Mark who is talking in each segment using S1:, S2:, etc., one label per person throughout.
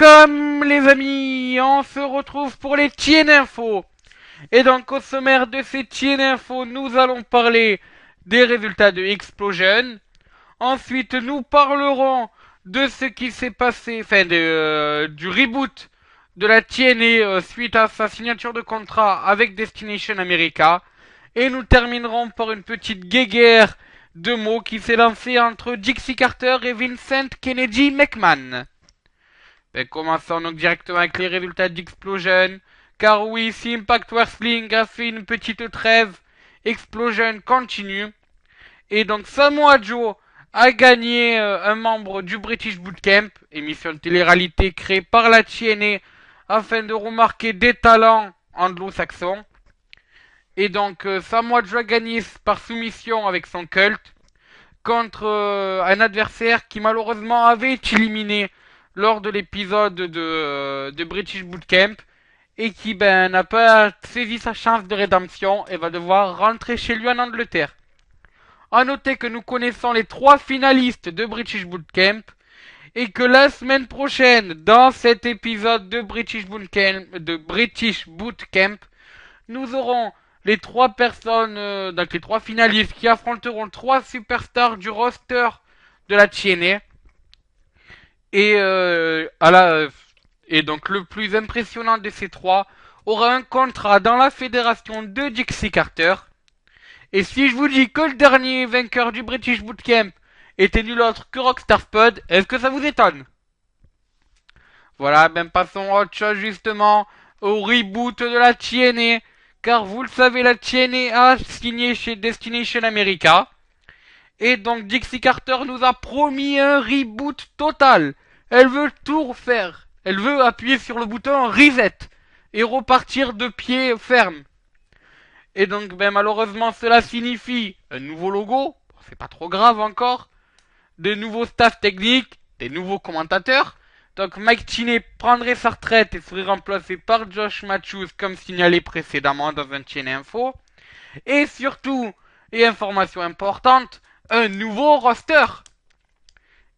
S1: Welcome les amis, on se retrouve pour les TNA Info. Et donc au sommaire de ces TNA Info, nous allons parler des résultats de Explosion. Ensuite, nous parlerons de ce qui s'est passé, du reboot de la TNA suite à sa signature de contrat avec Destination America. Et nous terminerons par une petite guéguerre de mots qui s'est lancée entre Dixie Carter et Vincent Kennedy McMahon. Commençons donc directement avec les résultats d'Explosion. Car oui, si Impact Wrestling a fait une petite trêve, Explosion continue. Et donc Samoa Joe a gagné un membre du British Bootcamp, émission de télé-réalité créée par la TNA afin de remarquer des talents anglo-saxons. Et donc Samoa Joe a gagné par soumission avec son culte contre un adversaire qui malheureusement avait été éliminé lors de l'épisode de British Bootcamp et qui n'a pas saisi sa chance de rédemption et va devoir rentrer chez lui en Angleterre. A noter que nous connaissons les 3 finalistes de British Bootcamp et que la semaine prochaine, dans cet épisode de British Bootcamp, nous aurons les 3 personnes, donc les 3 finalistes qui affronteront 3 superstars du roster de la TNA. Et et donc le plus impressionnant de ces 3 aura un contrat dans la fédération de Dixie Carter. Et si je vous dis que le dernier vainqueur du British Bootcamp était nul autre que Rockstar Spud, est-ce que ça vous étonne? Voilà, passons à autre chose justement, au reboot de la TNA. Car vous le savez, la TNA a signé chez Destination America. Et donc Dixie Carter nous a promis un reboot total. Elle veut tout refaire. Elle veut appuyer sur le bouton reset et repartir de pied ferme. Et donc malheureusement cela signifie un nouveau logo, c'est pas trop grave encore, des nouveaux staffs techniques, des nouveaux commentateurs. Donc Mike Cheney prendrait sa retraite et serait remplacé par Josh Matthews comme signalé précédemment dans un TNA Info. Et surtout, et information importante, un nouveau roster.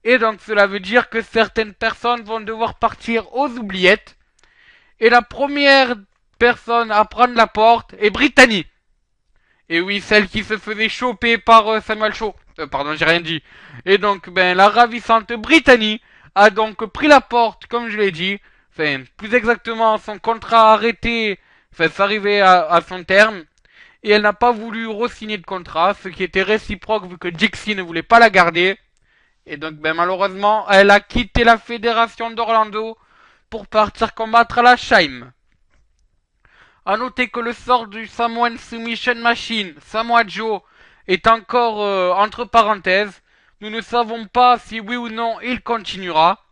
S1: Et donc cela veut dire que certaines personnes vont devoir partir aux oubliettes. Et la première personne à prendre la porte est Brittany. Et oui, celle qui se faisait choper par Samuel Shaw. Pardon, j'ai rien dit. Et donc, la ravissante Brittany a donc pris la porte, comme je l'ai dit. Enfin, plus exactement, son contrat arrêté, s'arrivait à son terme. Et elle n'a pas voulu re-signer de contrat, ce qui était réciproque vu que Dixie ne voulait pas la garder. Et donc, malheureusement, elle a quitté la fédération d'Orlando pour partir combattre à la Shime. A noter que le sort du Samoan Submission Machine, Samoa Joe, est encore entre parenthèses. Nous ne savons pas si oui ou non il continuera.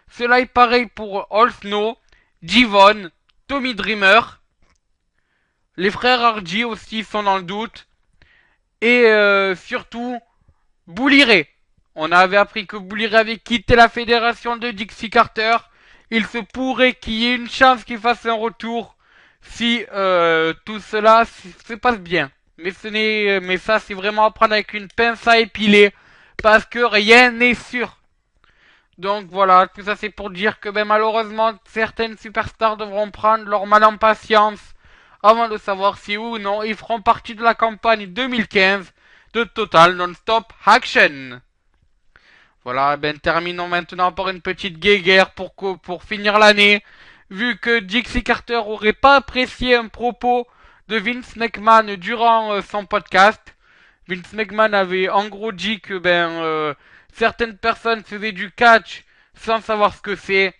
S1: Cela est pareil pour All Snow, Devon, Tommy Dreamer. Les frères Hardy aussi sont dans le doute. Et surtout, Bully Ray. On avait appris que Bully Ray avait quitté la fédération de Dixie Carter. Il se pourrait qu'il y ait une chance qu'il fasse un retour si tout cela se passe bien. Mais ça c'est vraiment à prendre avec une pince à épiler parce que rien n'est sûr. Donc voilà, tout ça c'est pour dire que malheureusement certaines superstars devront prendre leur mal en patience avant de savoir si oui ou non ils feront partie de la campagne 2015 de Total Non-Stop Action. Voilà, terminons maintenant par une petite guéguerre pour finir l'année. Vu que Dixie Carter aurait pas apprécié un propos de Vince McMahon durant son podcast. Vince McMahon avait en gros dit que certaines personnes faisaient du catch sans savoir ce que c'est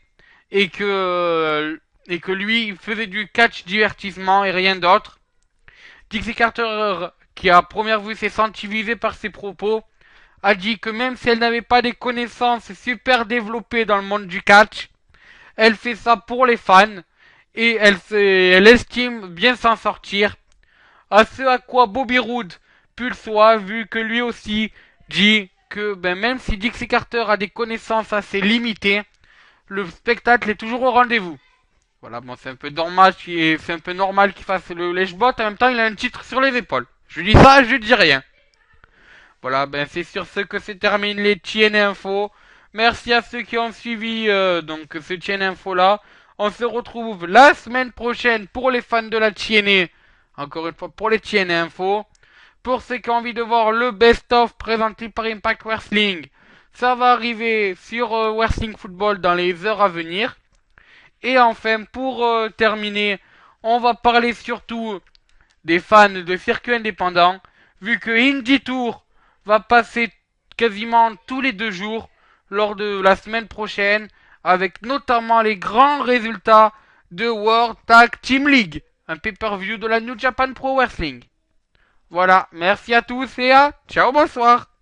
S1: et que lui il faisait du catch divertissement et rien d'autre. Dixie Carter, qui à première vue s'est senti visé par ses propos, a dit que même si elle n'avait pas des connaissances super développées dans le monde du catch, elle fait ça pour les fans et elle estime bien s'en sortir. À ce à quoi Bobby Roode pulsoit, vu que lui aussi dit que même si Dixie Carter a des connaissances assez limitées, le spectacle est toujours au rendez-vous. Voilà, c'est un peu normal qu'il fasse le lèche-bot, en même temps il a un titre sur les épaules. Je dis ça, je dis rien. Voilà, c'est sur ce que se termine les TNA Info. Merci à ceux qui ont suivi donc ce chaîne info là. On se retrouve la semaine prochaine pour les fans de la TNA. Encore une fois pour les TNA info. Pour ceux qui ont envie de voir le best-of présenté par Impact Wrestling, ça va arriver sur Wrestling Football dans les heures à venir. Et enfin, pour terminer, on va parler surtout des fans de circuit indépendant, vu que Indie Tour va passer quasiment tous les 2 jours lors de la semaine prochaine, avec notamment les grands résultats de World Tag Team League, un pay-per-view de la New Japan Pro Wrestling. Voilà, merci à tous et à ciao, bonsoir.